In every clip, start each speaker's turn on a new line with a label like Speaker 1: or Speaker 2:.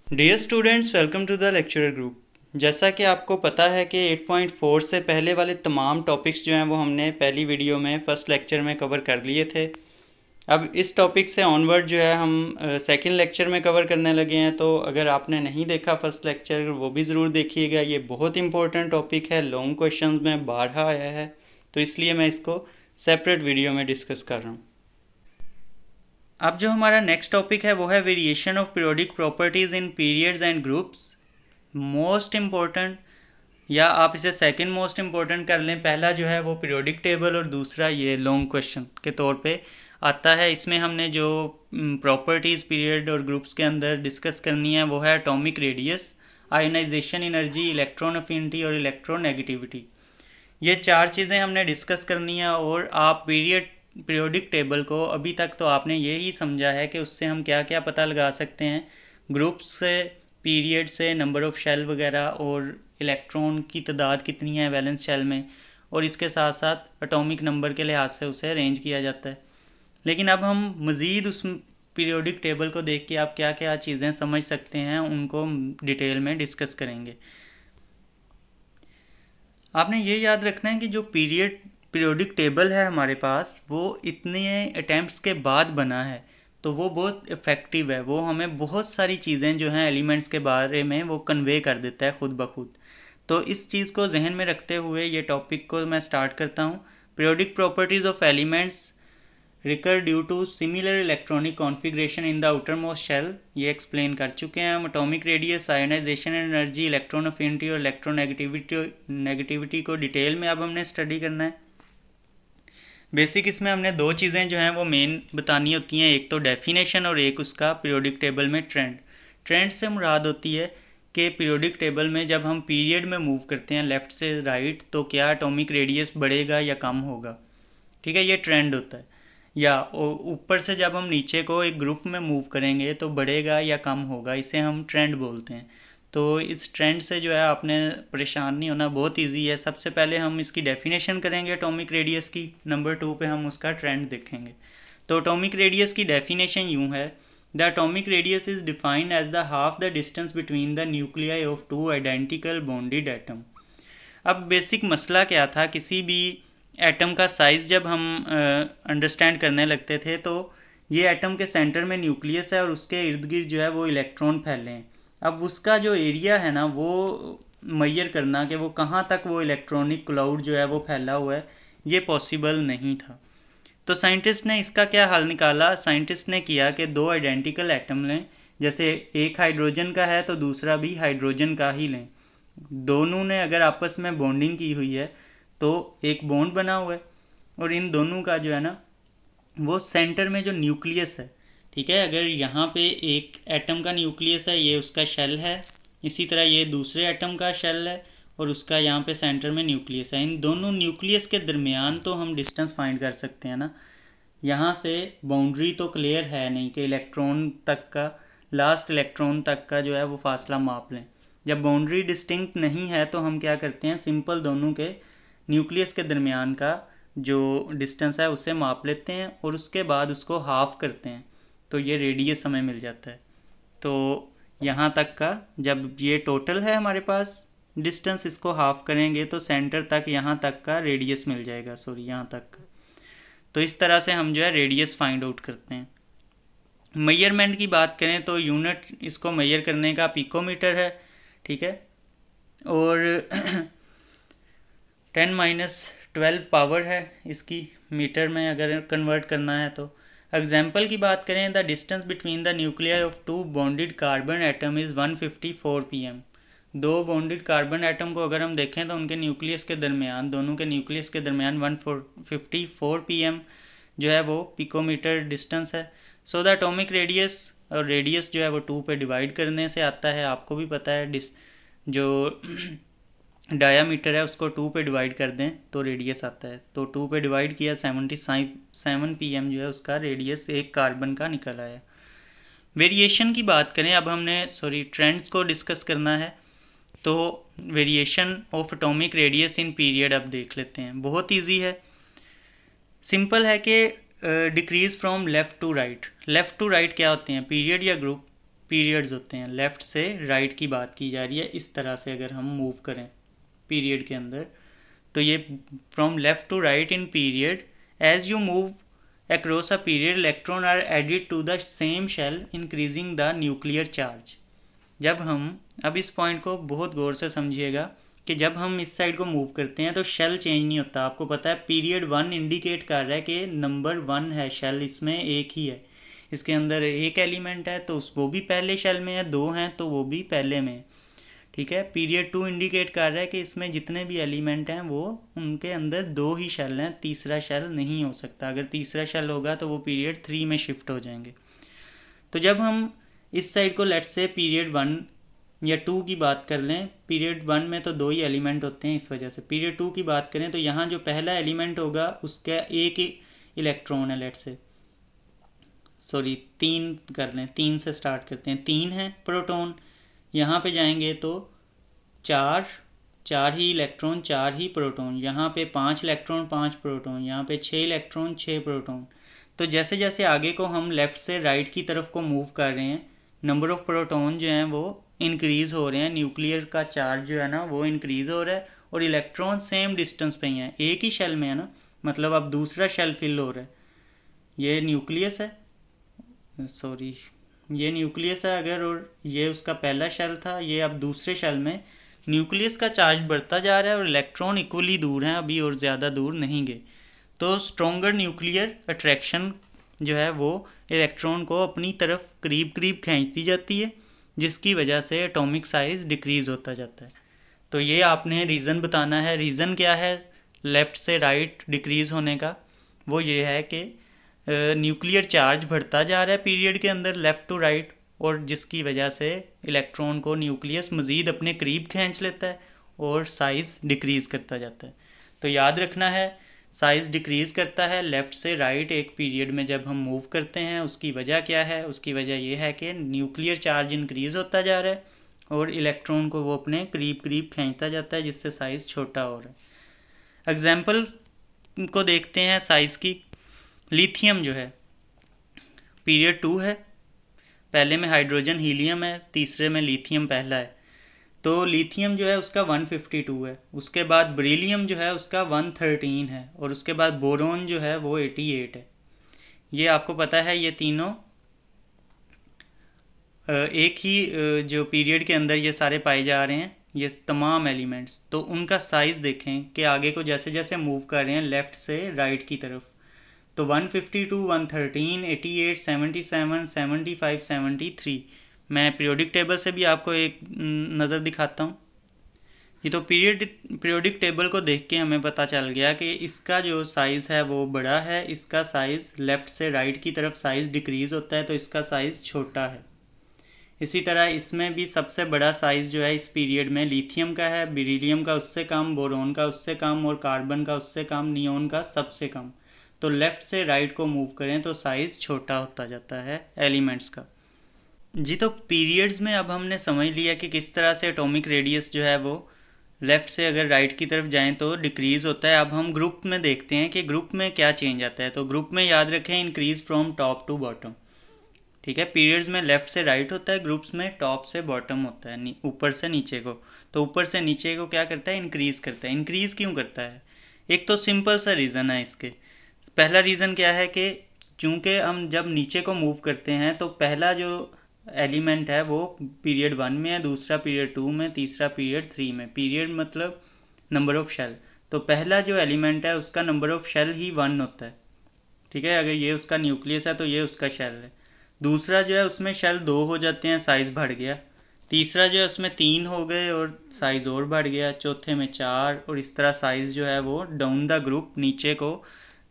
Speaker 1: Dear students, welcome to the lecturer group. जैसा कि आपको पता है कि 8.4 से पहले वाले तमाम टॉपिक्स जो हैं वो हमने पहली वीडियो में फर्स्ट लेक्चर में कवर कर लिए थे। अब इस टॉपिक से ऑनवर्ड जो है हम सेकंड लेक्चर में कवर करने लगे हैं। तो अगर आपने नहीं देखा फर्स्ट लेक्चर, वो भी ज़रूर देखिएगा। ये बहुत इंपॉर्टेंट टॉपिक है, लॉन्ग क्वेश्चंस में बारहा आया है, तो इसलिए मैं इसको सेपरेट वीडियो में डिस्कस कर रहा हूँ। अब जो हमारा नेक्स्ट टॉपिक है वो है variation of periodic properties in periods and groups. Most important, या आप इसे सेकंड मोस्ट इम्पोर्टेंट कर लें। पहला जो है वो पीरियोडिक टेबल और दूसरा ये लॉन्ग क्वेश्चन के तौर पे आता है। इसमें हमने जो प्रॉपर्टीज़ पीरियड और ग्रुप्स के अंदर डिस्कस करनी है वो है atomic radius, ionisation energy, electron affinity और इलेक्ट्रोनेगेटिविटी। ये चार चीज़ें हमने डिस्कस करनी है। और आप पीरियोडिक टेबल को अभी तक तो आपने ये ही समझा है कि उससे हम क्या क्या पता लगा सकते हैं, ग्रुप्स से, पीरियड से, नंबर ऑफ़ शेल वगैरह, और इलेक्ट्रॉन की तादाद कितनी है वैलेंस शेल में, और इसके साथ साथ एटॉमिक नंबर के लिहाज से उसे अरेंज किया जाता है। लेकिन अब हम मज़ीद उस पीरियोडिक टेबल को देख के आप क्या क्या चीज़ें समझ सकते हैं उनको डिटेल में डिस्कस करेंगे। आपने ये याद रखना है कि जो पीरियोडिक टेबल है हमारे पास, वो इतने अटैम्प्ट्स के बाद बना है, तो वो बहुत इफ़ेक्टिव है। वो हमें बहुत सारी चीज़ें जो हैं एलिमेंट्स के बारे में वो कन्वे कर देता है खुद ब खुद। तो इस चीज़ को जहन में रखते हुए ये टॉपिक को मैं स्टार्ट करता हूँ। Periodic properties of elements recur due to similar electronic configuration in the outer most shell, ये एक्सप्लेन कर चुके हैं हम। Atomic radius, ionisation energy, electron affinity और इलेक्ट्रोनेगेटिविटी को डिटेल में अब हमने स्टडी करना है। बेसिक इसमें हमने दो चीज़ें जो हैं वो मेन बतानी होती हैं, एक तो डेफिनेशन और एक उसका पीरियोडिक टेबल में ट्रेंड। ट्रेंड से मुराद होती है कि पीरियोडिक टेबल में जब हम पीरियड में मूव करते हैं लेफ़्ट से राइट, तो क्या एटॉमिक रेडियस बढ़ेगा या कम होगा। ठीक है, ये ट्रेंड होता है। या ऊपर से जब हम नीचे को एक ग्रुप में मूव करेंगे तो बढ़ेगा या कम होगा, इसे हम ट्रेंड बोलते हैं। तो इस ट्रेंड से जो है आपने परेशान नहीं होना, बहुत इजी है। सबसे पहले हम इसकी डेफिनेशन करेंगे एटॉमिक रेडियस की, नंबर 2 पे हम उसका ट्रेंड देखेंगे। तो एटॉमिक रेडियस की डेफिनेशन यूँ है: the atomic radius is defined as the half the distance between the nuclei of two identical bonded atom. अब बेसिक मसला क्या था, किसी भी एटम का साइज़ जब हम अंडरस्टैंड करने लगते थे, तो ये एटम के सेंटर में न्यूक्लियस है और उसके इर्द गिर्द जो है वो इलेक्ट्रॉन फैले हैं। अब उसका जो एरिया है ना, वो मैयर करना कि वो कहाँ तक वो इलेक्ट्रॉनिक क्लाउड जो है वो फैला हुआ है, ये पॉसिबल नहीं था। तो साइंटिस्ट ने इसका क्या हल निकाला। साइंटिस्ट ने किया कि दो आइडेंटिकल एटम लें, जैसे एक हाइड्रोजन का है तो दूसरा भी हाइड्रोजन का ही लें। दोनों ने अगर आपस में बॉन्डिंग की हुई है तो एक बॉन्ड बना हुआ है, और इन दोनों का जो है ना वो सेंटर में जो न्यूक्लियस है, ठीक है, अगर यहाँ पे एक एटम का न्यूक्लियस है, ये उसका शेल है, इसी तरह ये दूसरे एटम का शेल है और उसका यहाँ पे सेंटर में न्यूक्लियस है। इन दोनों न्यूक्लियस के दरमियान तो हम डिस्टेंस फाइंड कर सकते हैं ना। यहाँ से बाउंड्री तो क्लियर है नहीं कि इलेक्ट्रॉन तक का, लास्ट इलेक्ट्रॉन तक का जो है वो फासला माप लें। जब बाउंड्री डिस्टिंक्ट नहीं है तो हम क्या करते हैं, सिंपल दोनों के न्यूक्लियस के दरमियान का जो डिस्टेंस है उसे माप लेते हैं और उसके बाद उसको हाफ करते हैं, तो ये रेडियस हमें मिल जाता है। तो यहाँ तक का जब ये टोटल है हमारे पास डिस्टेंस, इसको हाफ करेंगे तो सेंटर तक यहाँ तक का रेडियस मिल जाएगा, सॉरी यहाँ तक का। तो इस तरह से हम जो है रेडियस फाइंड आउट करते हैं। मेजरमेंट की बात करें तो यूनिट इसको मेजर करने का पिकोमीटर है, ठीक है, और 10-12 पावर है इसकी, मीटर में अगर कन्वर्ट करना है तो। एग्जाम्पल की बात करें, the distance between the nuclei of two bonded carbon atom is 154 pm। दो बॉन्डेड कार्बन एटम को अगर हम देखें तो उनके न्यूक्लियस के दरमियान, दोनों के न्यूक्लियस के दरमियान 154 pm जो है वो पिकोमीटर डिस्टेंस है। सो द एटॉमिक रेडियस, और रेडियस जो है वो 2 पे डिवाइड करने से आता है, आपको भी पता है। जो डायामीटर है उसको 2 पे डिवाइड कर दें तो रेडियस आता है। तो 2 पे डिवाइड किया, 77 pm जो है उसका रेडियस एक कार्बन का निकल आया। वेरिएशन की बात करें, अब हमने ट्रेंड्स को डिस्कस करना है। तो variation of atomic radius in period अब देख लेते हैं। बहुत इजी है, सिंपल है कि decrease from left to right. Left to right क्या होते हैं, पीरियड या ग्रुप। पीरियड्स होते हैं, लेफ़्ट से राइट की बात की जा रही है, इस तरह से अगर हम मूव करें पीरियड के अंदर तो ये from left to right in period as you move across a period electron are added to the same shell increasing the nuclear charge। जब हम अब इस पॉइंट को बहुत गौर से समझिएगा कि जब हम इस साइड को मूव करते हैं तो शेल चेंज नहीं होता। आपको पता है पीरियड 1 इंडिकेट कर रहा है कि नंबर 1 है शेल, इसमें एक ही है, इसके अंदर एक एलिमेंट है तो वो भी पहले शेल में है, दो हैं तो वो भी पहले में है, ठीक है। पीरियड 2 इंडिकेट कर रहा है कि इसमें जितने भी एलिमेंट हैं वो उनके अंदर दो ही शेल हैं, तीसरा शेल नहीं हो सकता। अगर तीसरा शेल होगा तो वो पीरियड 3 में शिफ्ट हो जाएंगे। तो जब हम इस साइड को लेट्स से पीरियड 1 या 2 की बात कर लें, पीरियड 1 में तो दो ही एलिमेंट होते हैं, इस वजह से पीरियड 2 की बात करें तो यहाँ जो पहला एलिमेंट होगा उसका एक ही इलेक्ट्रॉन है, लेट्स से सॉरी 3 कर लें, 3 से स्टार्ट करते हैं, 3 है प्रोटॉन। यहाँ पे जाएंगे तो 4 ही इलेक्ट्रॉन 4 ही प्रोटॉन, यहाँ पे 5 इलेक्ट्रॉन 5 प्रोटॉन, यहाँ पे 6 इलेक्ट्रॉन 6 प्रोटॉन। तो जैसे जैसे आगे को हम लेफ़्ट से राइट की तरफ को मूव कर रहे हैं, नंबर ऑफ़ प्रोटॉन जो हैं वो इंक्रीज़ हो रहे हैं, न्यूक्लियर का चार्ज जो है ना वो इंक्रीज़ हो रहा है, और इलेक्ट्रॉन सेम डिस्टेंस पे ही हैं, एक ही शेल में है ना, मतलब अब दूसरा शेल फिल हो रहा है। ये न्यूक्लियस है, सॉरी ये न्यूक्लियस है अगर, और ये उसका पहला शेल था, ये अब दूसरे शेल में न्यूक्लियस का चार्ज बढ़ता जा रहा है और इलेक्ट्रॉन इक्वली दूर हैं अभी और ज़्यादा दूर नहीं गए। तो स्ट्रॉन्गर न्यूक्लियर अट्रैक्शन जो है वो इलेक्ट्रॉन को अपनी तरफ करीब करीब खींचती जाती है, जिसकी वजह से एटॉमिक साइज़ डिक्रीज़ होता जाता है। तो ये आपने रीज़न बताना है। रीज़न क्या है लेफ़्ट से राइट डिक्रीज़ होने का? वो ये है कि न्यूक्लियर चार्ज बढ़ता जा रहा है पीरियड के अंदर लेफ़्ट टू राइट, और जिसकी वजह से इलेक्ट्रॉन को न्यूक्लियस मज़ीद अपने करीब खींच लेता है और साइज़ डिक्रीज़ करता जाता है। तो याद रखना है साइज़ डिक्रीज़ करता है लेफ़्ट से राइट एक पीरियड में जब हम मूव करते हैं। उसकी वजह क्या है? उसकी वजह यह है कि न्यूक्लियर चार्ज इंक्रीज़ होता जा रहा है और इलेक्ट्रॉन को वो अपने करीब करीब खींचता जाता है, जिससे साइज़ छोटा हो रहा है। एग्जाम्पल को देखते हैं साइज़ की। लिथियम जो है पीरियड 2 है, पहले में हाइड्रोजन हीलियम है, तीसरे में लिथियम पहला है। तो लिथियम जो है उसका 152 है, उसके बाद बेरिलियम जो है उसका 113 है, और उसके बाद बोरोन जो है वो 88 है। ये आपको पता है ये तीनों एक ही जो पीरियड के अंदर ये सारे पाए जा रहे हैं, ये तमाम एलिमेंट्स। तो उनका साइज़ देखें कि आगे को जैसे जैसे मूव कर रहे हैं लेफ़्ट से राइट की तरफ, तो 152, 113, 88, 77, 75, 73। मैं पीरियोडिक टेबल से भी आपको एक नज़र दिखाता हूँ। ये तो पीरियोडिक टेबल को देख के हमें पता चल गया कि इसका जो साइज़ है वो बड़ा है, इसका साइज़ लेफ़्ट से राइट की तरफ साइज़ डिक्रीज़ होता है, तो इसका साइज़ छोटा है। इसी तरह इसमें भी सबसे बड़ा साइज़ जो है इस पीरियड में लिथियम का है, बेरिलियम का उससे कम, बोरोन का उससे कम, और कार्बन का उससे कम, नियोन का सबसे कम। तो लेफ़्ट से राइट को मूव करें तो साइज़ छोटा होता जाता है एलिमेंट्स का। जी, तो पीरियड्स में अब हमने समझ लिया कि किस तरह से एटॉमिक रेडियस जो है वो लेफ़्ट से अगर राइट की तरफ जाएं तो डिक्रीज़ होता है। अब हम ग्रुप में देखते हैं कि ग्रुप में क्या चेंज आता है। तो ग्रुप में याद रखें increase from top to bottom, ठीक है। पीरियड्स में लेफ़्ट से राइट होता है, ग्रुप्स में टॉप से बॉटम होता है, ऊपर से नीचे को। तो ऊपर से नीचे को क्या करता है? इंक्रीज़ करता है। इंक्रीज़ क्यों करता है? एक तो सिंपल सा रीज़न है इसके। पहला रीज़न क्या है कि चूँकि हम जब नीचे को मूव करते हैं तो पहला जो एलिमेंट है वो पीरियड 1 में है, दूसरा पीरियड 2 में, तीसरा पीरियड 3 में। पीरियड मतलब नंबर ऑफ़ शेल, तो पहला जो एलिमेंट है उसका नंबर ऑफ़ शेल ही 1 होता है, ठीक है। अगर ये उसका न्यूक्लियस है तो ये उसका शेल है। दूसरा जो है उसमें शेल 2 हो जाते हैं, साइज़ बढ़ गया। तीसरा जो है उसमें 3 हो गए और साइज़ और बढ़ गया। चौथे में 4, और इस तरह साइज़ जो है वो डाउन द ग्रुप नीचे को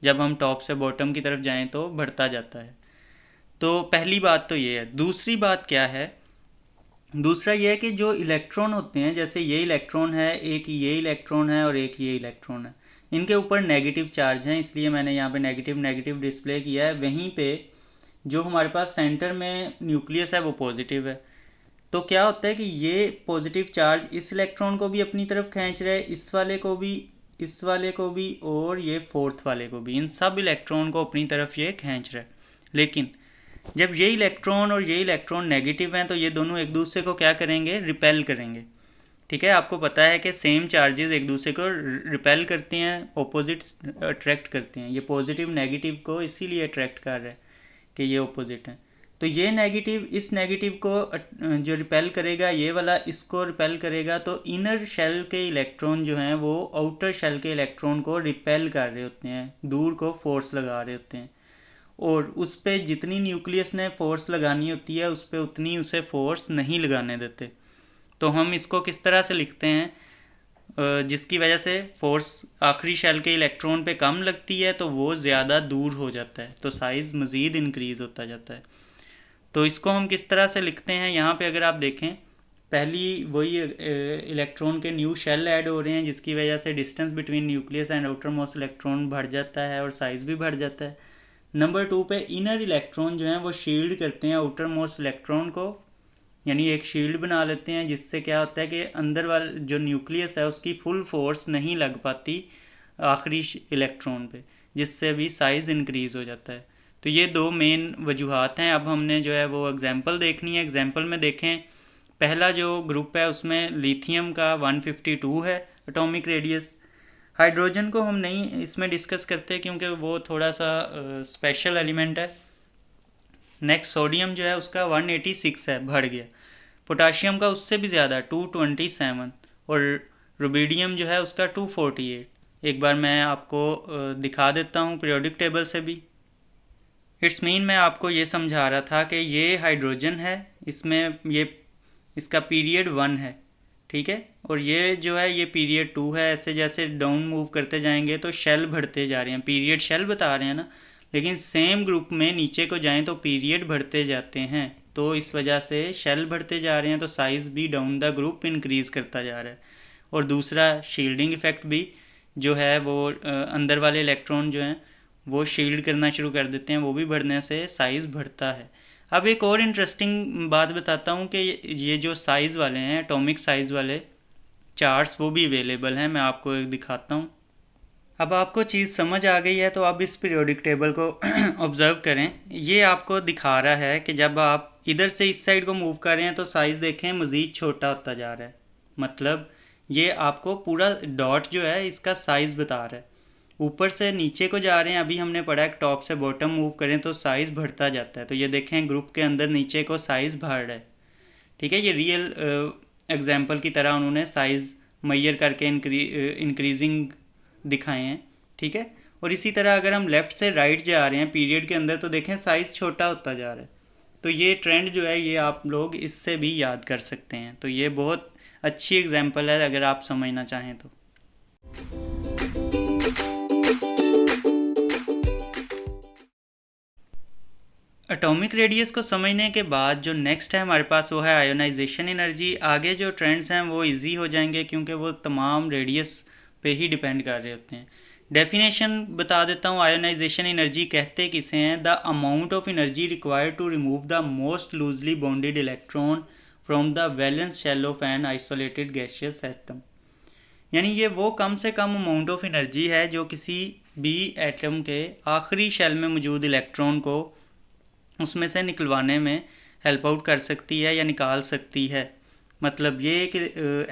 Speaker 1: जब हम टॉप से बॉटम की तरफ जाएं तो बढ़ता जाता है। तो पहली बात तो ये है। दूसरी बात क्या है? दूसरा ये है कि जो इलेक्ट्रॉन होते हैं, जैसे ये इलेक्ट्रॉन है, एक ये इलेक्ट्रॉन है और एक ये इलेक्ट्रॉन है, इनके ऊपर नेगेटिव चार्ज हैं, इसलिए मैंने यहाँ पे नेगेटिव नेगेटिव डिस्प्ले किया है। वहीं पे जो हमारे पास सेंटर में न्यूक्लियस है वो पॉजिटिव है। तो क्या होता है कि ये पॉजिटिव चार्ज इस इलेक्ट्रॉन को भी अपनी तरफ खींच रहा है, इस वाले को भी, इस वाले को भी, और ये फोर्थ वाले को भी। इन सब इलेक्ट्रॉन को अपनी तरफ ये खींच रहा है। लेकिन जब ये इलेक्ट्रॉन और ये इलेक्ट्रॉन नेगेटिव हैं तो ये दोनों एक दूसरे को क्या करेंगे, रिपेल करेंगे। ठीक है, आपको पता है कि सेम चार्जेस एक दूसरे को रिपेल करती हैं, ऑपोजिट्स अट्रैक्ट करते हैं। ये पॉजिटिव नेगेटिव को इसीलिए अट्रैक्ट कर रहा है कि ये ऑपोजिट है। तो ये नेगेटिव इस नेगेटिव को जो रिपेल करेगा, ये वाला इसको रिपेल करेगा, तो इनर शेल के इलेक्ट्रॉन जो हैं वो आउटर शेल के इलेक्ट्रॉन को रिपेल कर रहे होते हैं, दूर को फोर्स लगा रहे होते हैं। और उस पर जितनी न्यूक्लियस ने फोर्स लगानी होती है उस पर उतनी उसे फोर्स नहीं लगाने देते। तो हम इसको किस तरह से लिखते हैं, जिसकी वजह से फोर्स आखिरी शेल के इलेक्ट्रॉन पे कम लगती है तो वो ज़्यादा दूर हो जाता है, तो साइज़ मज़ीद इंक्रीज़ होता जाता है। तो इसको हम किस तरह से लिखते हैं, यहाँ पे अगर आप देखें, पहली वही इलेक्ट्रॉन के न्यू शेल ऐड हो रहे हैं जिसकी वजह से distance between nucleus and outer most electron बढ़ जाता है और साइज़ भी बढ़ जाता है। नंबर 2 पे इनर इलेक्ट्रॉन जो हैं वो शील्ड करते हैं आउटर मोस्ट इलेक्ट्रॉन को, यानी एक शील्ड बना लेते हैं, जिससे क्या होता है कि अंदर वाला जो न्यूक्लियस है उसकी फुल फोर्स नहीं लग पाती आखिरी इलेक्ट्रॉन पे, जिससे भी साइज़ इंक्रीज़ हो जाता है। तो ये दो मेन वजूहात हैं। अब हमने जो है वो एग्जांपल देखनी है। एग्जांपल में देखें, पहला जो ग्रुप है उसमें लिथियम का 152 है एटॉमिक रेडियस। हाइड्रोजन को हम नहीं इसमें डिस्कस करते क्योंकि वो थोड़ा सा स्पेशल एलिमेंट है। नेक्स्ट सोडियम जो है उसका 186 है, बढ़ गया। पोटाशियम का उससे भी ज़्यादा 227 और रुबिडियम जो है उसका 248। एक बार मैं आपको दिखा देता हूँ पीरियोडिक टेबल से भी। इट्स मीन मैं आपको ये समझा रहा था कि ये हाइड्रोजन है, इसमें ये इसका पीरियड 1 है, ठीक है, और ये जो है ये पीरियड 2 है। ऐसे जैसे डाउन मूव करते जाएंगे तो शेल बढ़ते जा रहे हैं, पीरियड शेल बता रहे हैं ना, लेकिन सेम ग्रुप में नीचे को जाएं तो पीरियड बढ़ते जाते हैं, तो इस वजह से शेल बढ़ते जा रहे हैं तो साइज़ भी डाउन द ग्रुप इंक्रीज़ करता जा रहा है। और दूसरा शील्डिंग इफ़ेक्ट भी जो है वो अंदर वाले इलेक्ट्रॉन जो हैं वो शील्ड करना शुरू कर देते हैं, वो भी बढ़ने से साइज़ बढ़ता है। अब एक और इंटरेस्टिंग बात बताता हूँ कि ये जो साइज़ वाले हैं एटॉमिक साइज़ वाले चार्ट्स वो भी अवेलेबल हैं, मैं आपको एक दिखाता हूँ। अब आपको चीज़ समझ आ गई है तो अब इस पीरियोडिक टेबल को ऑब्ज़र्व करें। ये आपको दिखा रहा है कि जब आप इधर से इस साइड को मूव कर रहे हैं तो साइज़ देखें मज़ीद छोटा होता जा रहा है, मतलब ये आपको पूरा डॉट जो है इसका साइज़ बता रहा है। ऊपर से नीचे को जा रहे हैं, अभी हमने पढ़ा है टॉप से बॉटम मूव करें तो साइज़ बढ़ता जाता है, तो ये देखें ग्रुप के अंदर नीचे को साइज़ बढ़ रहा है। ठीक है, ये रियल एग्जांपल की तरह उन्होंने साइज़ मैयर करके इंक्रीजिंग दिखाए हैं। ठीक है, और इसी तरह अगर हम लेफ़्ट से राइट जा रहे हैं पीरियड के अंदर तो देखें साइज़ छोटा होता जा रहा है। तो ये ट्रेंड जो है ये आप लोग इससे भी याद कर सकते हैं। तो ये बहुत अच्छी एग्जांपल है अगर आप समझना चाहें तो। एटॉमिक रेडियस को समझने के बाद जो नेक्स्ट है हमारे पास वो है आयोनाइजेशन एनर्जी। आगे जो ट्रेंड्स हैं वो इजी हो जाएंगे क्योंकि वो तमाम रेडियस पे ही डिपेंड कर रहे होते हैं। डेफिनेशन बता देता हूँ, आयोनाइजेशन एनर्जी कहते किसे हैं, the amount of energy required to remove the most loosely bonded electron from the valence shell of an isolated gaseous atom. यानी ये वो कम से कम अमाउंट ऑफ एनर्जी है जो किसी भी एटम के आखिरी शेल में मौजूद इलेक्ट्रॉन को उसमें से निकलवाने में हेल्प आउट कर सकती है या निकाल सकती है। मतलब ये एक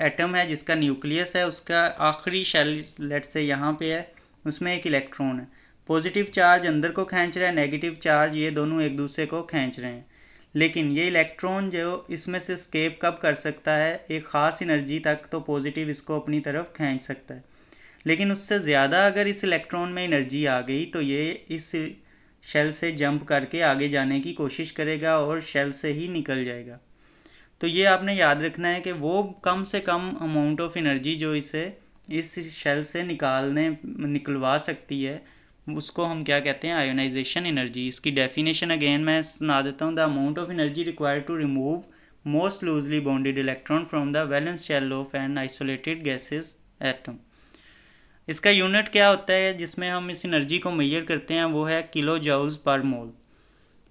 Speaker 1: एटम है जिसका न्यूक्लियस है, उसका आखिरी शेल लेट से यहाँ पे है, उसमें एक इलेक्ट्रॉन है, पॉजिटिव चार्ज अंदर को खींच रहा है, नेगेटिव चार्ज ये दोनों एक दूसरे को खींच रहे हैं। लेकिन ये इलेक्ट्रॉन जो इसमें से स्केप कब कर सकता है, एक ख़ास एनर्जी तक तो पॉजिटिव इसको अपनी तरफ खींच सकता है, लेकिन उससे ज़्यादा अगर इस इलेक्ट्रॉन में एनर्जी आ गई तो ये इस शेल से जंप करके आगे जाने की कोशिश करेगा और शेल से ही निकल जाएगा। तो ये आपने याद रखना है कि वो कम से कम अमाउंट ऑफ एनर्जी जो इसे इस शेल से निकलवा सकती है उसको हम क्या कहते हैं, आयोनाइजेशन एनर्जी। इसकी डेफिनेशन अगेन मैं सुना देता हूँ, the amount of energy required to remove most loosely bonded electron from the valence shell of an isolated gases atom. इसका यूनिट क्या होता है जिसमें हम इस एनर्जी को मेजर करते हैं, वो है किलो जूल्स पर मोल।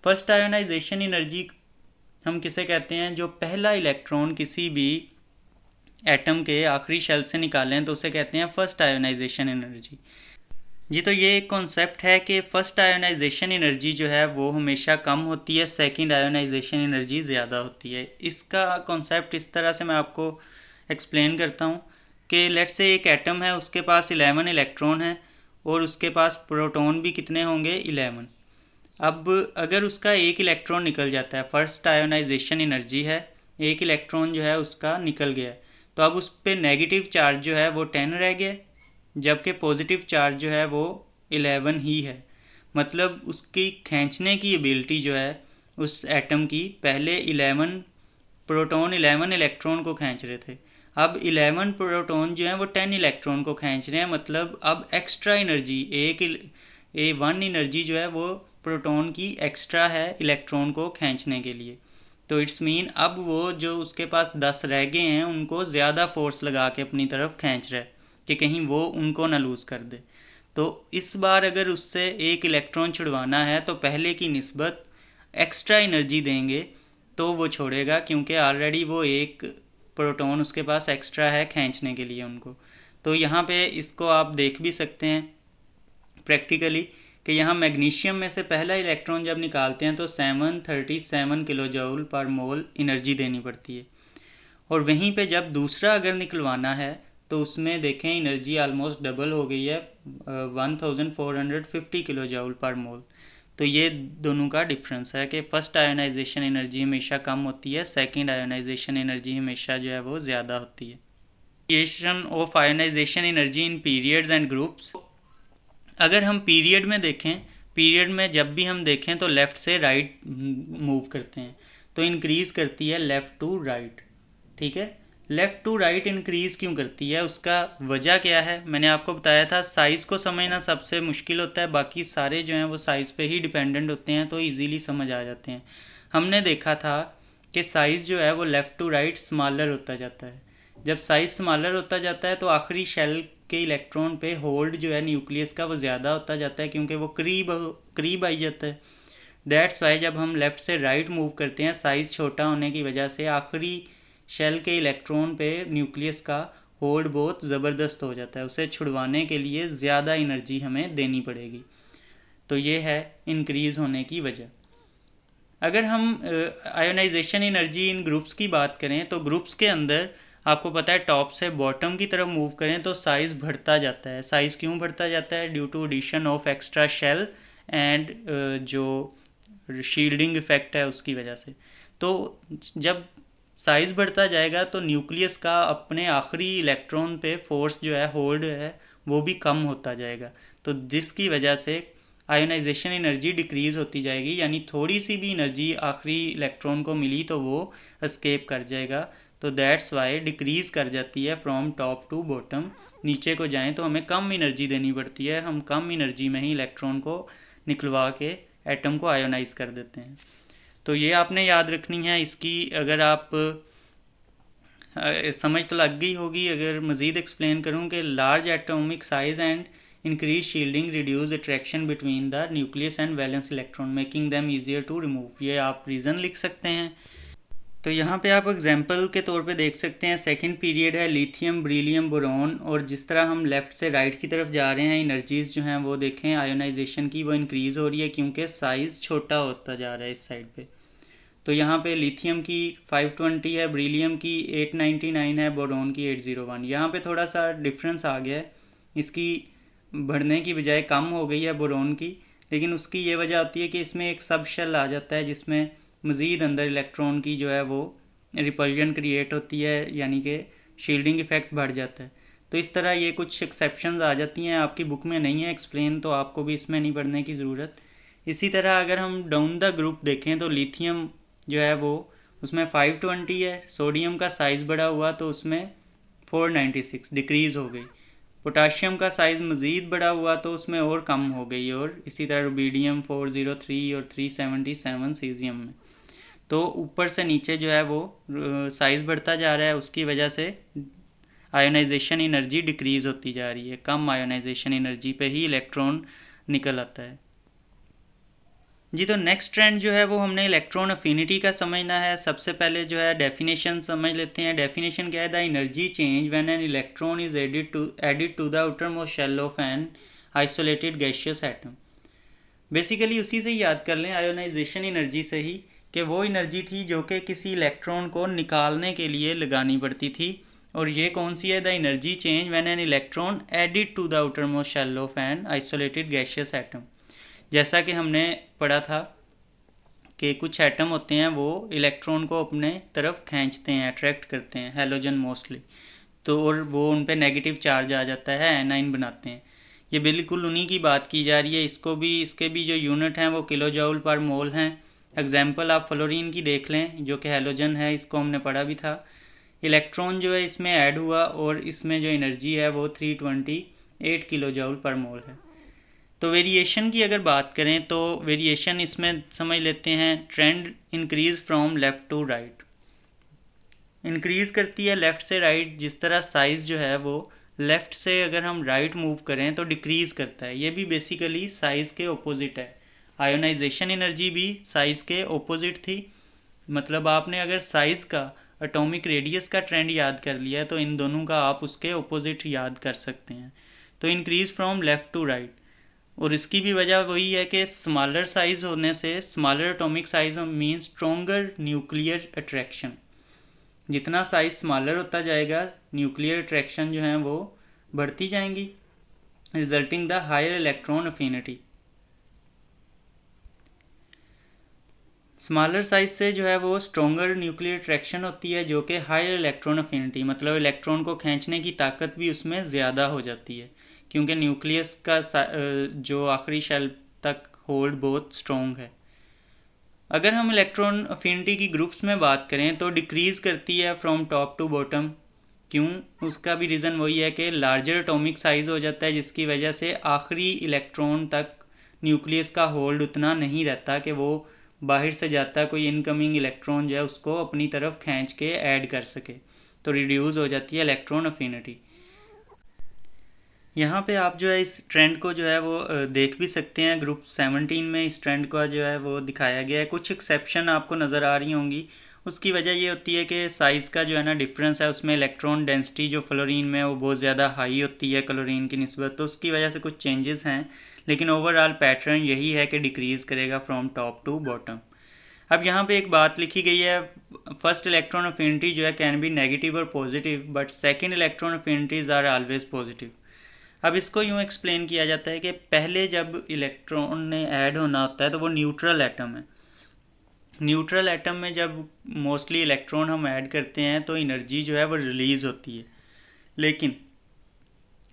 Speaker 1: फर्स्ट आयोनाइजेशन एनर्जी हम किसे कहते हैं, जो पहला इलेक्ट्रॉन किसी भी एटम के आखिरी शेल से निकालें तो उसे कहते हैं फर्स्ट आयोनाइजेशन एनर्जी। जी, तो ये एक कॉन्सेप्ट है कि फर्स्ट आयोनाइजेशन एनर्जी जो है वो हमेशा कम होती है, सेकंड आयोनाइजेशन एनर्जी ज़्यादा होती है। इसका कॉन्सेप्ट इस तरह से मैं आपको एक्सप्लेन करता हूँ कि लेट्स से एक एटम है, उसके पास 11 इलेक्ट्रॉन है और उसके पास प्रोटॉन भी कितने होंगे, 11। अब अगर उसका एक इलेक्ट्रॉन निकल जाता है, फर्स्ट आयोनाइजेशन एनर्जी है, एक इलेक्ट्रॉन जो है उसका निकल गया, तो अब उस पर नेगेटिव चार्ज जो है वो 10 रह गया, जबकि पॉजिटिव चार्ज जो है वो 11 ही है। मतलब उसकी खींचने की एबिलिटी जो है उस एटम की, पहले 11 प्रोटॉन 11 इलेक्ट्रॉन को खींच रहे थे, अब 11 प्रोटॉन जो है वो 10 इलेक्ट्रॉन को खींच रहे हैं। मतलब अब एक्स्ट्रा एनर्जी, ए वन एनर्जी जो है वो प्रोटॉन की एक्स्ट्रा है इलेक्ट्रॉन को खींचने के लिए। तो इट्स मीन अब वो जो उसके पास 10 रह गए हैं उनको ज़्यादा फोर्स लगा के अपनी तरफ खींच रहा है कि कहीं वो उनको ना लूज़ कर दे। तो इस बार अगर उससे एक इलेक्ट्रॉन छुड़वाना है तो पहले की निस्बत एक्स्ट्रा एनर्जी देंगे तो वो छोड़ेगा, क्योंकि ऑलरेडी वो एक प्रोटॉन उसके पास एक्स्ट्रा है खींचने के लिए उनको। तो यहाँ पे इसको आप देख भी सकते हैं प्रैक्टिकली कि यहाँ मैग्नीशियम में से पहला इलेक्ट्रॉन जब निकालते हैं तो 737 किलो जूल पर मोल एनर्जी देनी पड़ती है, और वहीं पे जब दूसरा अगर निकलवाना है तो उसमें देखें एनर्जी ऑलमोस्ट डबल हो गई है, 1450 किलो जूल पर मोल। तो ये दोनों का डिफरेंस है कि फर्स्ट आयोनाइजेशन एनर्जी हमेशा कम होती है, सेकंड आयोनाइजेशन एनर्जी हमेशा जो है वो ज़्यादा होती है। Variation of ionisation energy in periods and groups. अगर हम पीरियड में देखें, पीरियड में जब भी हम देखें तो लेफ़्ट से राइट मूव करते हैं, तो इंक्रीज़ करती है लेफ़्ट टू राइट। ठीक है, लेफ़्ट टू राइट इंक्रीज़ क्यों करती है, उसका वजह क्या है, मैंने आपको बताया था साइज़ को समझना सबसे मुश्किल होता है, बाकी सारे जो हैं वो साइज़ पे ही डिपेंडेंट होते हैं तो इजीली समझ आ जाते हैं। हमने देखा था कि साइज़ जो है वो लेफ़्ट टू राइट स्मॉलर होता जाता है। जब साइज़ स्मॉलर होता जाता है तो आखिरी शेल के इलेक्ट्रॉन पे होल्ड जो है न्यूक्लियस का वो ज़्यादा होता जाता है, क्योंकि वो करीब आई जाता है। दैट्स वाई जब हम लेफ़्ट से राइट मूव करते हैं, साइज़ छोटा होने की वजह से आखिरी शेल के इलेक्ट्रॉन पे न्यूक्लियस का होल्ड बहुत ज़बरदस्त हो जाता है, उसे छुड़वाने के लिए ज़्यादा एनर्जी हमें देनी पड़ेगी। तो ये है इंक्रीज़ होने की वजह। अगर हम आयोनाइजेशन एनर्जी इन ग्रुप्स की बात करें तो ग्रुप्स के अंदर आपको पता है टॉप से बॉटम की तरफ मूव करें तो साइज़ बढ़ता जाता है। साइज़ क्यों बढ़ता जाता है, due to addition of extra shell and जो शील्डिंग इफेक्ट है उसकी वजह से। तो जब साइज़ बढ़ता जाएगा तो न्यूक्लियस का अपने आखिरी इलेक्ट्रॉन पे फोर्स जो है, होल्ड है, वो भी कम होता जाएगा। तो जिसकी वजह से आयोनाइजेशन एनर्जी डिक्रीज़ होती जाएगी, यानी थोड़ी सी भी एनर्जी आखिरी इलेक्ट्रॉन को मिली तो वो एस्केप कर जाएगा। तो दैट्स वाई डिक्रीज़ कर जाती है फ्रॉम टॉप टू बॉटम। नीचे को जाएं तो हमें कम एनर्जी देनी पड़ती है, हम कम एनर्जी में ही इलेक्ट्रॉन को निकलवा के एटम को आयोनाइज कर देते हैं। तो ये आपने याद रखनी है। इसकी अगर आप समझ तो लग गई होगी, अगर मज़ीद एक्सप्लेन करूँ कि large atomic size and increase shielding reduce attraction between the nucleus and valence electron making them easier to remove. ये आप रीज़न लिख सकते हैं। तो यहाँ पे आप एग्जांपल के तौर पे देख सकते हैं, सेकंड पीरियड है लिथियम बेरिलियम बोरॉन, और जिस तरह हम लेफ़्ट से राइट की तरफ जा रहे हैं एनर्जीज़ जो हैं वो देखें आयोनाइजेशन की वो इंक्रीज़ हो रही है, क्योंकि साइज़ छोटा होता जा रहा है इस साइड पे। तो यहाँ पे लिथियम की 520 है, बेरिलियम की 899 है, बोरॉन की 801। यहाँ पे थोड़ा सा डिफरेंस आ गया है, इसकी बढ़ने की बजाय कम हो गई है बोरॉन की, लेकिन उसकी ये वजह होती है कि इसमें एक सब शेल आ जाता है जिसमें मज़ीद अंदर इलेक्ट्रॉन की जो है वो रिपल्जन क्रिएट होती है, यानी कि शील्डिंग इफ़ेक्ट बढ़ जाता है। तो इस तरह ये कुछ एक्सेप्शंस आ जाती हैं, आपकी बुक में नहीं है एक्सप्लेन, तो आपको भी इसमें नहीं पढ़ने की ज़रूरत। इसी तरह अगर हम डाउन द ग्रुप देखें तो लिथियम जो है वो उसमें 520 है, सोडियम का साइज़ बढ़ा हुआ तो उसमें 496 डिक्रीज़ हो गई। पोटाशियम का साइज़ मज़ीद बढ़ा हुआ तो उसमें और कम हो गई, और इसी तरह रुबीडियम 403 और 377 सीजियम में। तो ऊपर से नीचे जो है वो साइज़ बढ़ता जा रहा है, उसकी वजह से आयोनाइजेशन एनर्जी डिक्रीज़ होती जा रही है, कम आयोनाइजेशन एनर्जी पे ही इलेक्ट्रॉन निकल आता है। जी, तो नेक्स्ट ट्रेंड जो है वो हमने इलेक्ट्रॉन अफिनिटी का समझना है। सबसे पहले जो है डेफिनेशन समझ लेते हैं। डेफिनेशन क्या है, the energy change when an electron is added to the outer most shell of an isolated gaseous atom. Basically उसी से याद कर लें, आयोनाइजेशन एनर्जी से ही, कि वो एनर्जी थी जो कि किसी इलेक्ट्रॉन को निकालने के लिए लगानी पड़ती थी। और ये कौन सी है? The energy change when an electron added to the outer most shell of an isolated gaseous atom. जैसा कि हमने पढ़ा था कि कुछ एटम होते हैं वो इलेक्ट्रॉन को अपने तरफ खींचते हैं, अट्रैक्ट करते हैं, हैलोजन मोस्टली, तो और वो उन पे नेगेटिव चार्ज आ जाता है, एनाइन बनाते हैं। ये बिल्कुल उन्हीं की बात की जा रही है। इसके भी जो यूनिट हैं वो किलो जूल पर मोल हैं। एग्जाम्पल आप फ्लोरीन की देख लें जो कि हैलोजन है, इसको हमने पढ़ा भी था। इलेक्ट्रॉन जो है इसमें ऐड हुआ और इसमें जो एनर्जी है वो 328 किलो जूल पर मोल है। तो वेरिएशन की अगर बात करें तो वेरिएशन इसमें समझ लेते हैं, trend increase from left to right. Increase करती है लेफ़्ट से राइट, जिस तरह साइज़ जो है वो लेफ़्ट से अगर हम राइट मूव करें तो डिक्रीज़ करता है। ये भी बेसिकली साइज़ के ऑपोजिट है। आयोनाइजेशन एनर्जी भी साइज़ के ऑपोजिट थी। मतलब आपने अगर साइज़ का एटॉमिक रेडियस का ट्रेंड याद कर लिया तो इन दोनों का आप उसके ऑपोजिट याद कर सकते हैं। तो increase from left to right, और इसकी भी वजह वही है कि स्मॉलर साइज़ होने से, smaller atomic size mean stronger nuclear attraction. जितना साइज़ स्मॉलर होता जाएगा न्यूक्लियर अट्रैक्शन जो है वो बढ़ती जाएंगी, resulting the higher electron affinity. Smaller size से जो है वो स्ट्रोंगर न्यूक्लियर अट्रैक्शन होती है, जो कि हायर इलेक्ट्रॉन अफिनिटी, मतलब इलेक्ट्रॉन को खींचने की ताकत भी उसमें ज़्यादा हो जाती है, क्योंकि न्यूक्लियस का जो आखिरी शेल तक होल्ड बहुत स्ट्रॉन्ग है। अगर हम इलेक्ट्रॉन अफिनिटी की ग्रुप्स में बात करें तो डिक्रीज़ करती है फ्रॉम टॉप टू बॉटम। क्यों? उसका भी रीज़न वही है कि लार्जर एटॉमिक साइज़ हो जाता है, जिसकी वजह से आखिरी इलेक्ट्रॉन तक न्यूक्लियस का होल्ड उतना नहीं रहता कि वो बाहर से जाता कोई इनकमिंग इलेक्ट्रॉन जो है उसको अपनी तरफ खींच के ऐड कर सके, तो रिड्यूस हो जाती है इलेक्ट्रॉन अफिनिटी। यहाँ पे आप जो है इस ट्रेंड को जो है वो देख भी सकते हैं। ग्रुप 17 में इस ट्रेंड का जो है वो दिखाया गया है। कुछ एक्सेप्शन आपको नज़र आ रही होंगी। उसकी वजह ये होती है कि साइज़ का जो है ना डिफरेंस है, उसमें इलेक्ट्रॉन डेंसिटी जो फ्लोरीन में वो बहुत ज़्यादा हाई होती है क्लोरीन की निस्बत, तो उसकी वजह से कुछ चेंजेस हैं। लेकिन ओवरऑल पैटर्न यही है कि डिक्रीज़ करेगा फ्रॉम टॉप टू बॉटम। अब यहाँ पे एक बात लिखी गई है, फर्स्ट इलेक्ट्रॉन अफिनिटी जो है कैन बी नेगेटिव और positive, but second electron affinities are always positive. अब इसको यूँ एक्सप्लेन किया जाता है कि पहले जब इलेक्ट्रॉन ने ऐड होना होता है तो वो न्यूट्रल एटम है। न्यूट्रल एटम में जब मोस्टली इलेक्ट्रॉन हम ऐड करते हैं तो एनर्जी जो है वो रिलीज़ होती है। लेकिन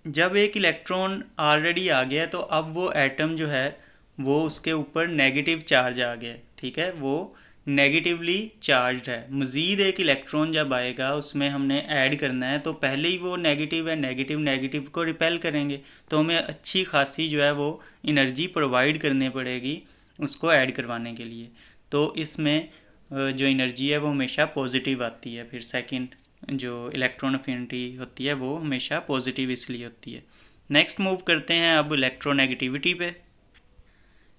Speaker 1: जब एक इलेक्ट्रॉन ऑलरेडी आ गया तो अब वो एटम जो है वो उसके ऊपर नेगेटिव चार्ज आ गया, ठीक है, वो नेगेटिवली चार्ज है। मज़ीद एक इलेक्ट्रॉन जब आएगा उसमें हमने ऐड करना है तो पहले ही वो नेगेटिव है, नेगेटिव नेगेटिव को रिपेल करेंगे, तो हमें अच्छी खासी जो है वो एनर्जी प्रोवाइड करनी पड़ेगी उसको ऐड करवाने के लिए। तो इसमें जो एनर्जी है वो हमेशा पॉजिटिव आती है। फिर सेकंड जो इलेक्ट्रॉन अफिनिटी होती है वो हमेशा पॉजिटिव इसलिए होती है। नेक्स्ट मूव करते हैं अब इलेक्ट्रोनेगेटिविटी पे।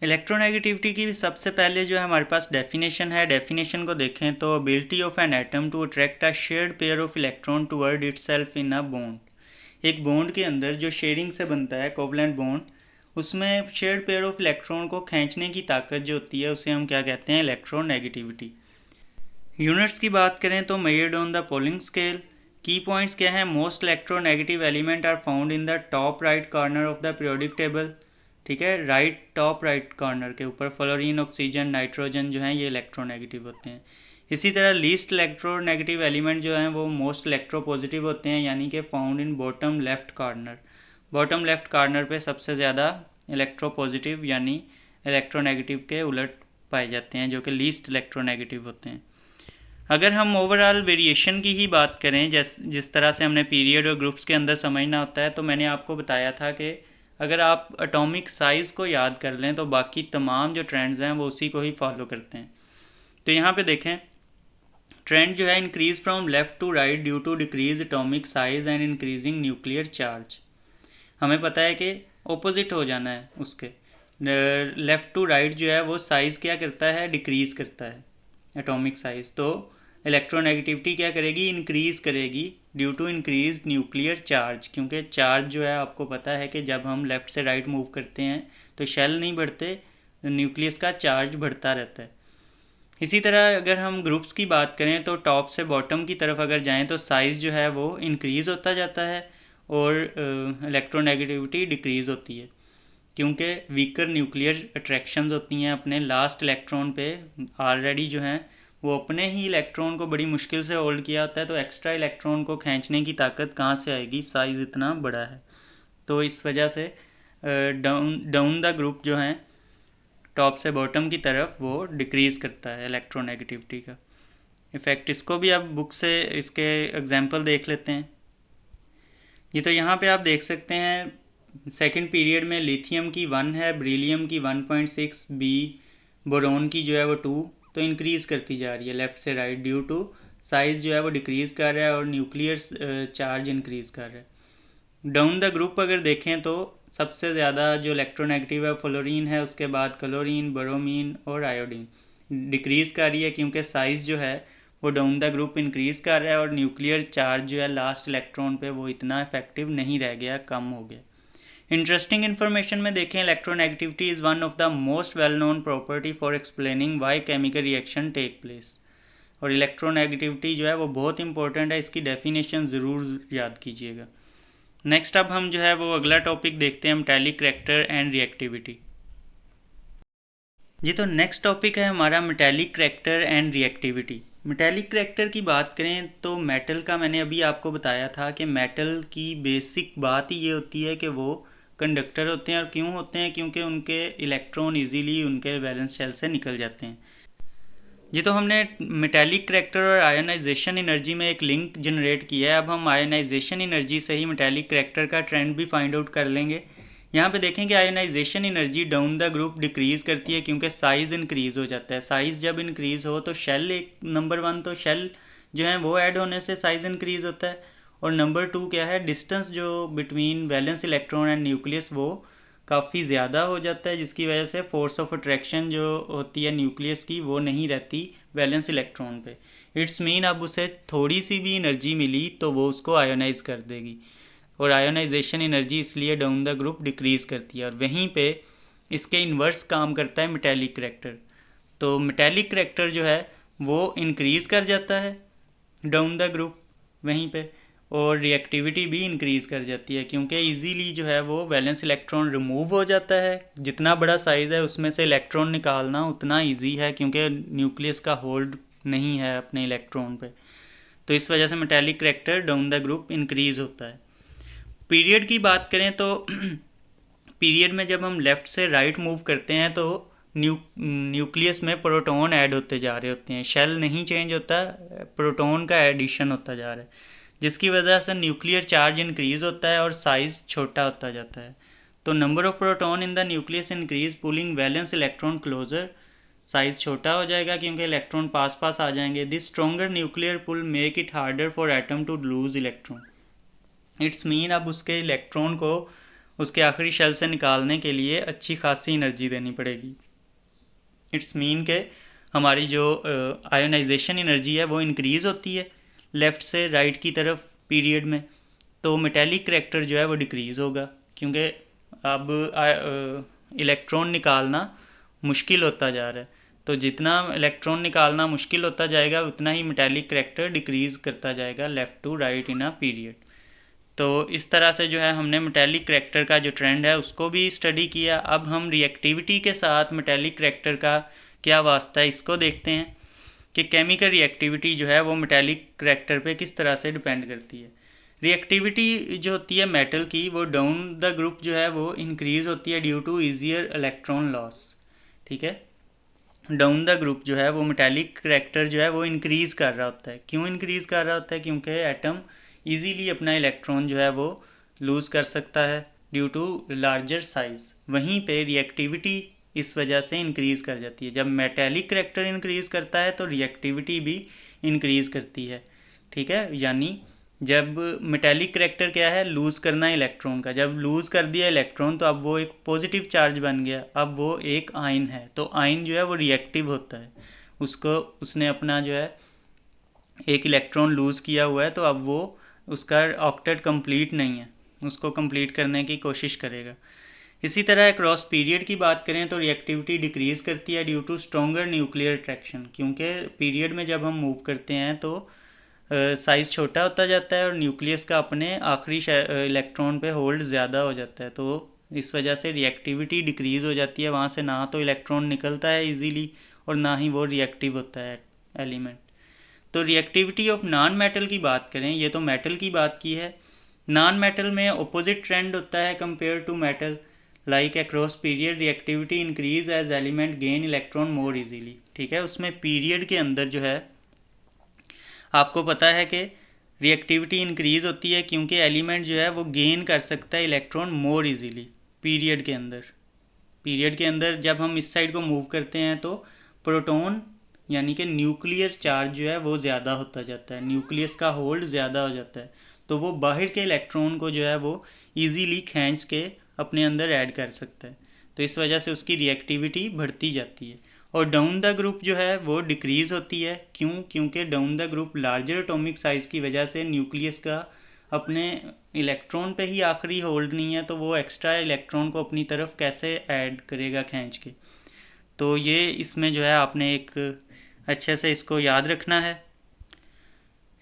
Speaker 1: इलेक्ट्रोनेगेटिविटी की सबसे पहले जो है हमारे पास डेफिनेशन है। डेफिनेशन को देखें तो ability of an atom to attract a shared pair of electron toward itself in a bond. एक बॉन्ड के अंदर जो शेयरिंग से बनता है कोवलेंट बॉन्ड, उसमें शेयर्ड पेयर ऑफ इलेक्ट्रॉन को खींचने की ताकत जो होती है उसे हम क्या कहते हैं? इलेक्ट्रोनेगेटिविटी। यूनिट्स की बात करें तो measured on the Pauling scale. Key points क्या हैं? Most electronegative element are found in the top right corner of the periodic table. ठीक है, राइट टॉप राइट कॉर्नर के ऊपर फ्लोरीन, ऑक्सीजन, नाइट्रोजन जो हैं ये इलेक्ट्रोनेगेटिव होते हैं। इसी तरह लीस्ट इलेक्ट्रोनेगेटिव एलिमेंट जो हैं वो मोस्ट इलेक्ट्रोपॉजिटिव होते हैं, यानी कि found in bottom left corner. Bottom left corner पे सबसे ज़्यादा इलेक्ट्रोपॉजिटिव यानी इलेक्ट्रोनेगेटिव के उलट पाए जाते हैं, जो कि लीस्ट इलेक्ट्रोनेगेटिव होते हैं। अगर हम ओवरऑल वेरिएशन की ही बात करें, जिस तरह से हमने पीरियड और ग्रुप्स के अंदर समझना होता है, तो मैंने आपको बताया था कि अगर आप एटॉमिक साइज़ को याद कर लें तो बाकी तमाम जो ट्रेंड्स हैं वो उसी को ही फॉलो करते हैं। तो यहाँ पे देखें, ट्रेंड जो है increase from left to right due to decrease atomic size and increasing nuclear charge. हमें पता है कि ऑपोजिट हो जाना है उसके। लेफ़्ट टू राइट जो है वो साइज़ क्या करता है? डिक्रीज़ करता है एटॉमिक साइज़। तो इलेक्ट्रोनेगेटिविटी क्या करेगी? इंक्रीज़ करेगी due to increase nuclear charge, क्योंकि चार्ज जो है आपको पता है कि जब हम लेफ़्ट से राइट मूव करते हैं तो शेल नहीं बढ़ते, न्यूक्लियस का चार्ज बढ़ता रहता है। इसी तरह अगर हम ग्रुप्स की बात करें तो टॉप से बॉटम की तरफ अगर जाएं तो साइज़ जो है वो इंक्रीज़ होता जाता है और इलेक्ट्रोनेगेटिविटी डिक्रीज़ होती है, क्योंकि वीकर न्यूक्लियर अट्रैक्शंस होती हैं अपने लास्ट इलेक्ट्रॉन पे। ऑलरेडी जो हैं वो अपने ही इलेक्ट्रॉन को बड़ी मुश्किल से होल्ड किया होता है, तो एक्स्ट्रा इलेक्ट्रॉन को खींचने की ताकत कहाँ से आएगी, साइज़ इतना बड़ा है। तो इस वजह से डाउन द ग्रुप जो हैं टॉप से बॉटम की तरफ वो डिक्रीज़ करता है इलेक्ट्रोनेगेटिविटी का इफ़ेक्ट। इसको भी आप बुक से इसके एग्जांपल देख लेते हैं। ये तो यहाँ पे आप देख सकते हैं सेकंड पीरियड में लिथियम की 1 है, बेरिलियम की 1.6, बी बोरोन की जो है वो 2, तो इंक्रीज़ करती जा रही है लेफ़्ट से राइट ड्यू टू साइज़ जो है वो डिक्रीज़ कर रहा है और न्यूक्लियर चार्ज इंक्रीज़ कर रहा है। डाउन द ग्रुप अगर देखें तो सबसे ज़्यादा जो इलेक्ट्रोनेगेटिव है फ्लोरीन है, उसके बाद क्लोरीन, ब्रोमीन और आयोडीन डिक्रीज़ कर रही है, क्योंकि साइज़ जो है वो डाउन द ग्रुप इंक्रीज़ कर रहा है और न्यूक्लियर चार्ज जो है लास्ट इलेक्ट्रॉन पे वो इतना इफेक्टिव नहीं रह गया, कम हो गया। इंटरेस्टिंग इन्फॉर्मेशन में देखें, electronegativity is one of the most well known property for explaining why chemical reaction take place. और इलेक्ट्रोनेगेटिविटी जो है वो बहुत इंपॉर्टेंट है, इसकी डेफिनेशन ज़रूर याद कीजिएगा। नेक्स्ट अब हम जो है वो अगला टॉपिक देखते हैं, मेटालिक करैक्टर एंड रिएक्टिविटी। जी तो नेक्स्ट टॉपिक है हमारा metallic character and reactivity. Metallic character की बात करें तो मेटल का मैंने अभी आपको बताया था कि मेटल की बेसिक बात ही ये होती है कि वो कंडक्टर होते हैं। और क्यों होते हैं? क्योंकि उनके इलेक्ट्रॉन इजीली उनके वैलेंस शेल से निकल जाते हैं। जी तो हमने मेटालिक करैक्टर और आयोनाइजेशन एनर्जी में एक लिंक जनरेट किया है। अब हम आयोनाइजेशन एनर्जी से ही मेटालिक करैक्टर का ट्रेंड भी फाइंड आउट कर लेंगे। यहाँ पे देखें कि ionization energy down the group decrease करती है, क्योंकि साइज़ इंक्रीज़ हो जाता है। साइज़ जब इंक्रीज़ हो तो शेल एक नंबर 1 तो शेल जो है वो ऐड होने से साइज़ इंक्रीज़ होता है, और नंबर 2 क्या है, डिस्टेंस जो between valence electron and nucleus वो काफ़ी ज़्यादा हो जाता है, जिसकी वजह से फोर्स ऑफ अट्रैक्शन जो होती है न्यूक्लियस की वो नहीं रहती वैलेंस इलेक्ट्रॉन पे। इट्स मीन अब उसे थोड़ी सी भी एनर्जी मिली तो वो उसको आयोनाइज कर देगी, और आयोनाइजेशन एनर्जी इसलिए डाउन द ग्रुप डिक्रीज़ करती है। और वहीं पे इसके इन्वर्स काम करता है मेटालिक करैक्टर। तो मेटालिक करैक्टर जो है वो इंक्रीज़ कर जाता है डाउन द ग्रुप वहीं पे, और रिएक्टिविटी भी इंक्रीज़ कर जाती है, क्योंकि इजीली जो है वो वैलेंस इलेक्ट्रॉन रिमूव हो जाता है। जितना बड़ा साइज़ है उसमें से इलेक्ट्रॉन निकालना उतना इजी है, क्योंकि न्यूक्लियस का होल्ड नहीं है अपने इलेक्ट्रॉन पे। तो इस वजह से metallic character down the group increase होता है। पीरियड की बात करें तो पीरियड में जब हम लेफ़्ट से राइट मूव करते हैं तो न्यूक्लियस में प्रोटॉन ऐड होते जा रहे होते हैं। शेल नहीं चेंज होता, प्रोटॉन का एडिशन होता जा रहा है, जिसकी वजह से न्यूक्लियर चार्ज इंक्रीज़ होता है और साइज़ छोटा होता जाता है। तो number of proton in the nucleus increase pulling valence electron closer. Size छोटा हो जाएगा क्योंकि इलेक्ट्रॉन पास पास आ जाएंगे। This stronger nuclear pull make it harder for atom to lose electron. It's mean अब उसके इलेक्ट्रॉन को उसके आखिरी शेल से निकालने के लिए अच्छी खासी एनर्जी देनी पड़ेगी। इट्स मीन के हमारी जो आयोनाइजेशन एनर्जी है वो इंक्रीज़ होती है लेफ़्ट से राइट की तरफ पीरियड में, तो मेटालिक करैक्टर जो है वो डिक्रीज़ होगा, क्योंकि अब इलेक्ट्रॉन निकालना मुश्किल होता जा रहा है। तो जितना इलेक्ट्रॉन निकालना मुश्किल होता जाएगा उतना ही मेटालिक करैक्टर डिक्रीज़ करता जाएगा left to right in a period. तो इस तरह से जो है हमने मेटालिक करैक्टर का जो ट्रेंड है उसको भी स्टडी किया। अब हम रिएक्टिविटी के साथ मेटालिक करैक्टर का क्या वास्ता है इसको देखते हैं कि केमिकल रिएक्टिविटी जो है वो मेटालिक करैक्टर पे किस तरह से डिपेंड करती है। रिएक्टिविटी जो होती है मेटल की वो डाउन द ग्रुप जो है वो इंक्रीज़ होती है due to easier electron loss. ठीक है, डाउन द ग्रुप जो है वो मेटालिक करैक्टर जो है वो इंक्रीज़ कर रहा होता है। क्यों इंक्रीज़ कर रहा होता है? क्योंकि एटम इजीली अपना इलेक्ट्रॉन जो है वो लूज़ कर सकता है ड्यू टू लार्जर साइज़। वहीं पे रिएक्टिविटी इस वजह से इंक्रीज़ कर जाती है। जब मेटालिक करैक्टर इंक्रीज़ करता है तो रिएक्टिविटी भी इंक्रीज़ करती है। ठीक है, यानी जब मेटालिक करैक्टर क्या है, लूज़ करना इलेक्ट्रॉन का। जब लूज़ कर दिया इलेक्ट्रॉन तो अब वो एक पॉजिटिव चार्ज बन गया, अब वो एक आयन है। तो आयन जो है वो रिएक्टिव होता है, उसको उसने अपना जो है एक इलेक्ट्रॉन लूज़ किया हुआ है, तो अब वो उसका ऑक्टेट कंप्लीट नहीं है, उसको कंप्लीट करने की कोशिश करेगा। इसी तरह क्रॉस पीरियड की बात करें तो रिएक्टिविटी डिक्रीज़ करती है due to stronger nuclear attraction, क्योंकि पीरियड में जब हम मूव करते हैं तो साइज़ छोटा होता जाता है और न्यूक्लियस का अपने आखिरी इलेक्ट्रॉन पे होल्ड ज़्यादा हो जाता है, तो इस वजह से रिएक्टिविटी डिक्रीज़ हो जाती है। वहाँ से ना तो इलेक्ट्रॉन निकलता है इजीली और ना ही वो रिएक्टिव होता है एलिमेंट। तो रिएक्टिविटी ऑफ नॉन मेटल की बात करें, ये तो मेटल की बात की है। नॉन मेटल में अपोजिट ट्रेंड होता है compare to metal, like across period reactivity increase as element gain electron more easily. ठीक है, उसमें पीरियड के अंदर जो है आपको पता है कि रिएक्टिविटी इंक्रीज़ होती है क्योंकि एलिमेंट जो है वो गेन कर सकता है इलेक्ट्रॉन मोर इजीली पीरियड के अंदर। पीरियड के अंदर जब हम इस साइड को मूव करते हैं तो प्रोटॉन यानी कि न्यूक्लियर चार्ज जो है वो ज़्यादा होता जाता है, न्यूक्लियस का होल्ड ज़्यादा हो जाता है, तो वो बाहर के इलेक्ट्रॉन को जो है वो ईजीली खींच के अपने अंदर ऐड कर सकता है, तो इस वजह से उसकी रिएक्टिविटी बढ़ती जाती है। और डाउन द ग्रुप जो है वो डिक्रीज़ होती है, क्योंकि down the group larger atomic size की वजह से न्यूक्लियस का अपने इलेक्ट्रॉन पे ही आखिरी होल्ड नहीं है, तो वो एक्स्ट्रा इलेक्ट्रॉन को अपनी तरफ कैसे ऐड करेगा खींच के। तो ये इसमें जो है आपने एक अच्छे से इसको याद रखना है।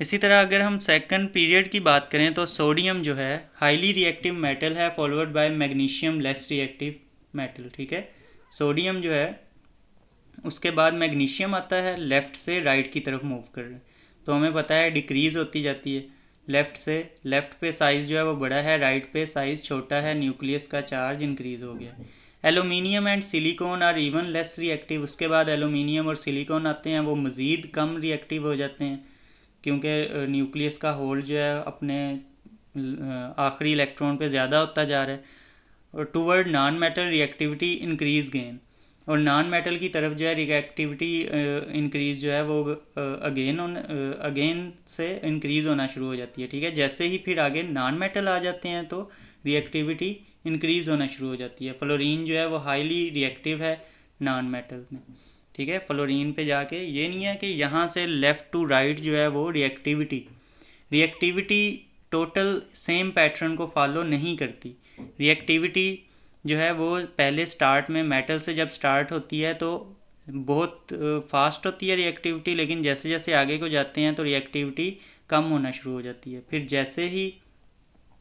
Speaker 1: इसी तरह अगर हम सेकंड पीरियड की बात करें तो सोडियम जो है हाईली रिएक्टिव मेटल है, followed by magnesium less reactive metal. ठीक है, सोडियम जो है उसके बाद मैग्नीशियम आता है, लेफ़्ट से राइट की तरफ मूव कर रहे हैं, तो हमें पता है डिक्रीज़ होती जाती है लेफ़्ट से। लेफ़्ट पे साइज़ जो है वो बड़ा है, राइट पे साइज़ छोटा है, न्यूक्लियस का चार्ज इंक्रीज़ हो गया। Aluminium and silicon are even less reactive. उसके बाद एलुमिनियम और सिलिकॉन आते हैं, वो मज़ीद कम रिएक्टिव हो जाते हैं क्योंकि न्यूक्लियस का होल्ड जो है अपने आखिरी इलेक्ट्रॉन पे ज़्यादा होता जा रहा है। और toward non metal reactivity increase gain, और नॉन मेटल की तरफ जो है रिएक्टिविटी इंक्रीज़ जो है वो अगेन से इंक्रीज़ होना शुरू हो जाती है। ठीक है, जैसे ही फिर आगे नॉन मेटल आ जाते हैं तो रिएक्टिविटी इंक्रीज़ होना शुरू हो जाती है। फ्लोरीन जो है वो हाईली रिएक्टिव है नॉन मेटल में। ठीक है, फ्लोरीन पे जाके ये नहीं है कि यहाँ से लेफ़्ट टू राइट जो है वो रिएक्टिविटी टोटल सेम पैटर्न को फॉलो नहीं करती। रिएक्टिविटी जो है वो पहले स्टार्ट में मेटल से जब स्टार्ट होती है तो बहुत फास्ट होती है रिएक्टिविटी, लेकिन जैसे जैसे आगे को जाते हैं तो रिएक्टिविटी कम होना शुरू हो जाती है। फिर जैसे ही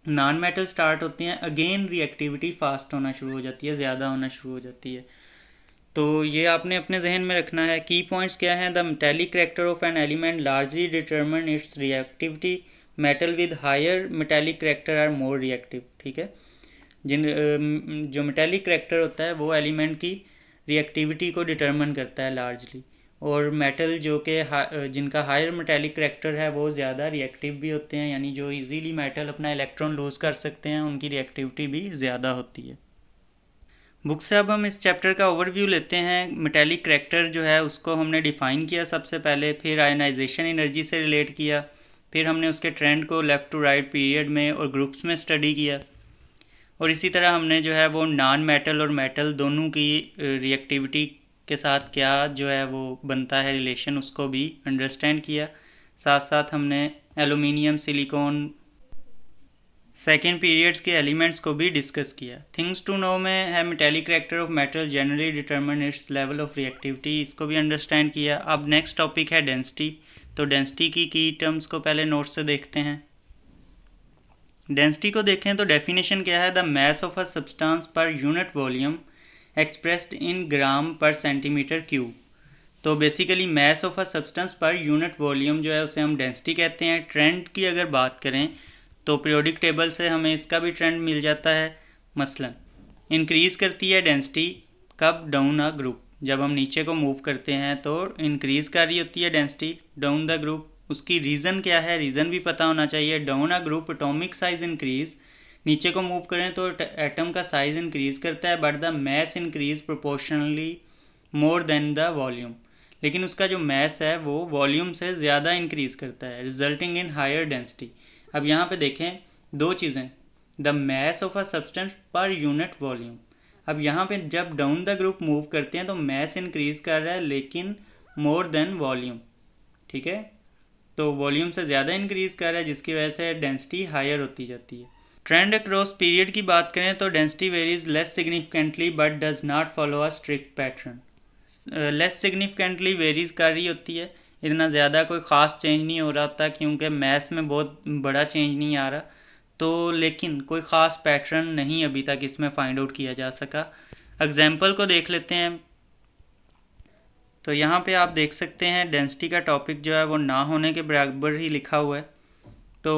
Speaker 1: नॉन मेटल स्टार्ट होते हैं अगेन रिएक्टिविटी फास्ट होना शुरू हो जाती है, ज़्यादा होना शुरू हो जाती है। तो ये आपने अपने जहन में रखना है। की पॉइंट्स क्या हैं? The metallic character of an element largely determine its reactivity. Metal with higher metallic character are more reactive. ठीक है, जो मेटेलिक करैक्टर होता है वो एलिमेंट की रिएक्टिविटी को डिटरमिन करता है लार्जली, और मेटल जो कि जिनका हायर मेटेलिक करैक्टर है वो ज़्यादा रिएक्टिव भी होते हैं, यानी जो इजीली मेटल अपना इलेक्ट्रॉन लूज़ कर सकते हैं उनकी रिएक्टिविटी भी ज़्यादा होती है। बुक से अब हम इस चैप्टर का ओवरव्यू लेते हैं। मेटेलिक करैक्टर जो है उसको हमने डिफ़ाइन किया सबसे पहले, फिर आयनाइजेशन एनर्जी से रिलेट किया, फिर हमने उसके ट्रेंड को लेफ़्ट टू राइट पीरियड में और ग्रुप्स में स्टडी किया, और इसी तरह हमने जो है वो नॉन मेटल और मेटल दोनों की रिएक्टिविटी के साथ क्या जो है वो बनता है रिलेशन, उसको भी अंडरस्टैंड किया। साथ साथ हमने एलुमिनियम, सिलिकॉन, सेकेंड पीरियड्स के एलिमेंट्स को भी डिस्कस किया। थिंग्स टू नो में है metallic character of metal generally determine it's level of reactivity, इसको भी अंडरस्टैंड किया। अब नेक्स्ट टॉपिक है डेंसिटी। तो डेंसिटी की टर्म्स को पहले नोट से देखते हैं। डेंसिटी को देखें तो डेफिनेशन क्या है? The mass of a substance per unit volume expressed in gram per centimetre cube. तो basically mass of a substance per unit volume जो है उसे हम डेंसिटी कहते हैं। ट्रेंड की अगर बात करें तो पीरियोडिक टेबल से हमें इसका भी ट्रेंड मिल जाता है। मसलन इंक्रीज़ करती है डेंसिटी कब? डाउन अ ग्रुप, जब हम नीचे को मूव करते हैं तो इंक्रीज़ कर रही होती है डेंसिटी डाउन द ग्रुप। उसकी रीज़न क्या है? रीज़न भी पता होना चाहिए। Down a group atomic size increase, नीचे को मूव करें तो एटम का साइज़ इंक्रीज़ करता है, but the mass increase proportionally more than the volume, लेकिन उसका जो मैस है वो वॉल्यूम से ज़्यादा इंक्रीज़ करता है, रिजल्टिंग इन हायर डेंसिटी। अब यहाँ पे देखें दो चीज़ें, the mass of a substance per unit volume. अब यहाँ पे जब डाउन द ग्रुप मूव करते हैं तो मैस इंक्रीज़ कर रहा है लेकिन मोर देन वॉल्यूम। ठीक है, तो वॉल्यूम से ज़्यादा इंक्रीज़ कर रहा है, जिसकी वजह से डेंसिटी हायर होती जाती है। ट्रेंड अक्रॉस पीरियड की बात करें तो density varies less significantly but does not follow a strict pattern. Less significantly varies कर रही होती है, इतना ज़्यादा कोई ख़ास चेंज नहीं हो रहा होता क्योंकि मैथ में बहुत बड़ा चेंज नहीं आ रहा, तो लेकिन कोई ख़ास पैटर्न नहीं अभी तक इसमें फाइंड आउट किया जा सका। एग्जाम्पल को देख लेते हैं। तो यहाँ पे आप देख सकते हैं डेंसिटी का टॉपिक जो है वो ना होने के बराबर ही लिखा हुआ है। तो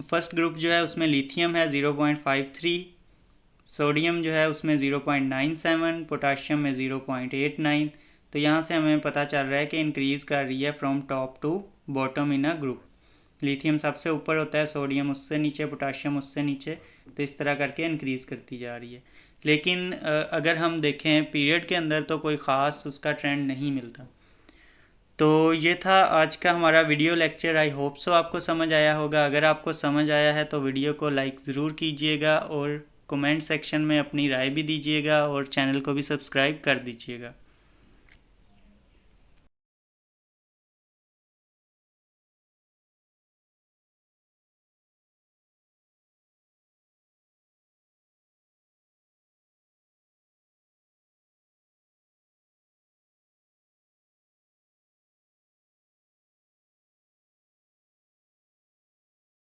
Speaker 1: फर्स्ट ग्रुप जो है उसमें लिथियम है 0.53, सोडियम जो है उसमें 0.97, पोटाशियम में 0.89। तो यहाँ से हमें पता चल रहा है कि इंक्रीज़ कर रही है from top to bottom in a group. Lithium सबसे ऊपर होता है, सोडियम उससे नीचे, पोटाशियम उससे नीचे, तो इस तरह करके इंक्रीज़ करती जा रही है। लेकिन अगर हम देखें पीरियड के अंदर तो कोई ख़ास उसका ट्रेंड नहीं मिलता। तो ये था आज का हमारा video lecture. I hope so आपको समझ आया होगा। अगर आपको समझ आया है तो वीडियो को लाइक ज़रूर कीजिएगा और कमेंट सेक्शन में अपनी राय भी दीजिएगा और चैनल को भी सब्सक्राइब कर दीजिएगा।